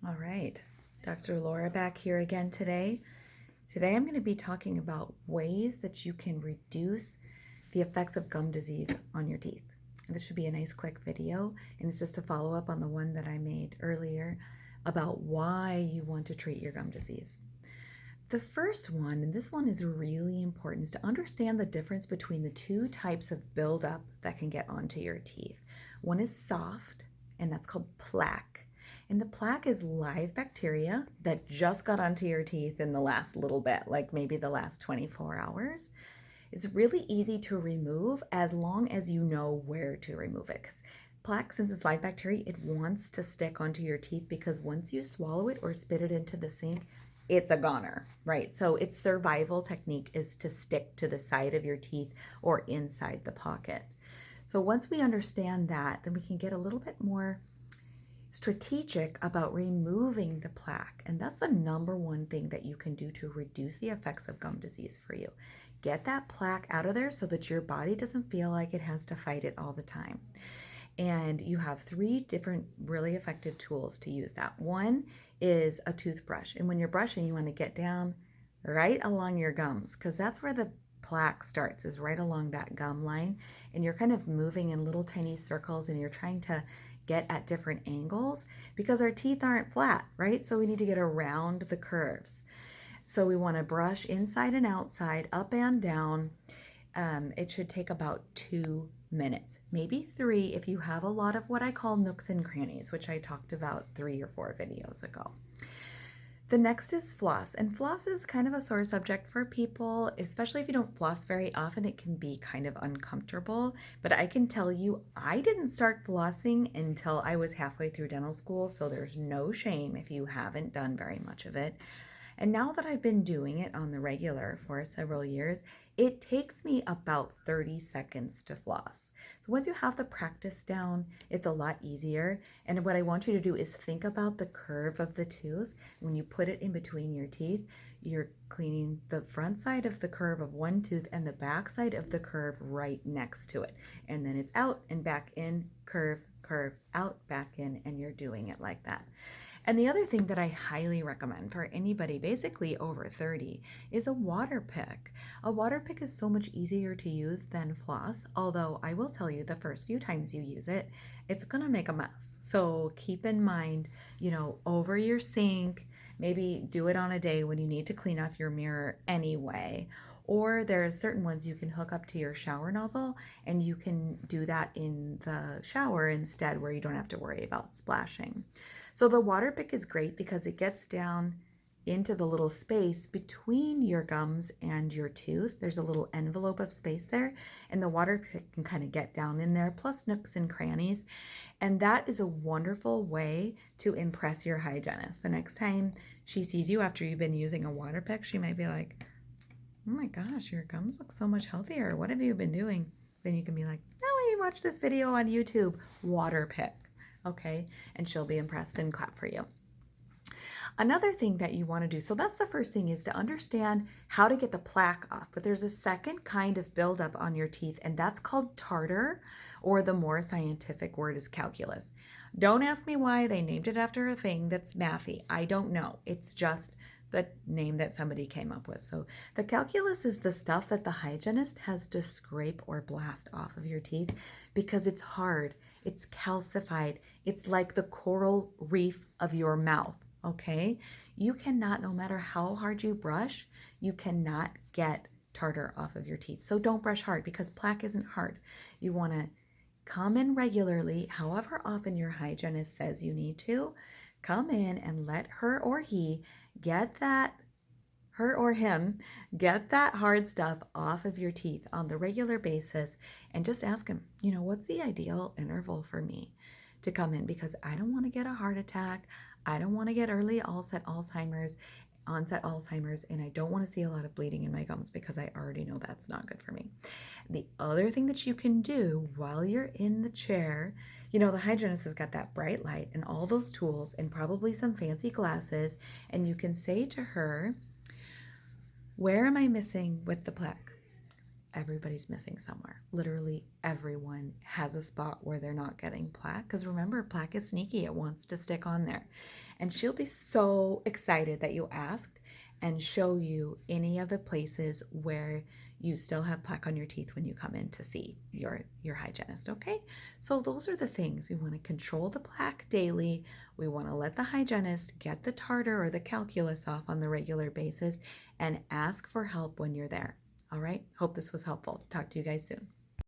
All right, Dr. Laura back here again today. Today I'm going to be talking about ways that you can reduce the effects of gum disease on your teeth. And this should be a nice quick video, and it's just a follow up on the one that I made earlier about why you want to treat your gum disease. The first one, and this one is really important, is to understand the difference between the two types of buildup that can get onto your teeth. One is soft, and that's called plaque. And the plaque is live bacteria that just got onto your teeth in the last little bit, like maybe the last 24 hours. It's really easy to remove as long as you know where to remove it. Because plaque, since it's live bacteria, it wants to stick onto your teeth because once you swallow it or spit it into the sink, it's a goner, right? So its survival technique is to stick to the side of your teeth or inside the pocket. So once we understand that, then we can get a little bit more strategic about removing the plaque. And that's the number one thing that you can do to reduce the effects of gum disease for you. Get that plaque out of there so that your body doesn't feel like it has to fight it all the time. And you have three different really effective tools to use that. One is a toothbrush. And when you're brushing, you want to get down right along your gums because that's where the plaque starts, is right along that gum line. And you're kind of moving in little tiny circles and you're trying to get at different angles because our teeth aren't flat, right? So we need to get around the curves. So we want to brush inside and outside, up and down. It should take about 2 minutes, maybe 3 if you have a lot of what I call nooks and crannies, which I talked about 3 or 4 videos ago. The next is floss, and floss is kind of a sore subject for people, especially if you don't floss very often. It can be kind of uncomfortable, but I can tell you I didn't start flossing until I was halfway through dental school, so there's no shame if you haven't done very much of it. And now that I've been doing it on the regular for several years, it takes me about 30 seconds to floss. So once you have the practice down, it's a lot easier. And what I want you to do is think about the curve of the tooth. When you put it in between your teeth, you're cleaning the front side of the curve of one tooth and the back side of the curve right next to it. And then it's out and back in, curve, curve, out, back in, and you're doing it like that. And the other thing that I highly recommend for anybody basically over 30 is a water pick. A water pick is so much easier to use than floss, although I will tell you the first few times you use it, it's going to make a mess. So keep in mind, over your sink, maybe do it on a day when you need to clean off your mirror anyway. Or there are certain ones you can hook up to your shower nozzle and you can do that in the shower instead, where you don't have to worry about splashing. So the water pick is great because it gets down into the little space between your gums and your tooth. There's a little envelope of space there, and the water pick can kind of get down in there, plus nooks and crannies. And that is a wonderful way to impress your hygienist. The next time she sees you after you've been using a water pick, she might be like, "Oh my gosh, your gums look so much healthier. What have you been doing?" Then you can be like, "No, I watched this video on YouTube, water pick." Okay, and she'll be impressed and clap for you. Another thing that you want to do, so that's the first thing, is to understand how to get the plaque off. But there's a second kind of buildup on your teeth, and that's called tartar, or the more scientific word is calculus. Don't ask me why they named it after a thing that's mathy. I don't know. It's just the name that somebody came up with. So the calculus is the stuff that the hygienist has to scrape or blast off of your teeth because it's hard, it's calcified, it's like the coral reef of your mouth, okay? You cannot, no matter how hard you brush, you cannot get tartar off of your teeth. So don't brush hard because plaque isn't hard. You want to come in regularly, however often your hygienist says you need to. Come in and let her or he get that, her or him, get that hard stuff off of your teeth on the regular basis, and just ask him, what's the ideal interval for me to come in, because I don't want to get a heart attack. I don't want to get early onset Alzheimer's, and I don't want to see a lot of bleeding in my gums because I already know that's not good for me. The other thing that you can do while you're in the chair, the hygienist has got that bright light and all those tools and probably some fancy glasses, and you can say to her, "Where am I missing with the plaque?" everybody's missing somewhere. Literally everyone has a spot where they're not getting plaque, because remember, plaque is sneaky. It wants to stick on there. And she'll be so excited that you asked and show you any of the places where you still have plaque on your teeth when you come in to see your hygienist, okay? So those are the things. We want to control the plaque daily. We want to let the hygienist get the tartar or the calculus off on the regular basis and ask for help when you're there. All right, hope this was helpful. Talk to you guys soon.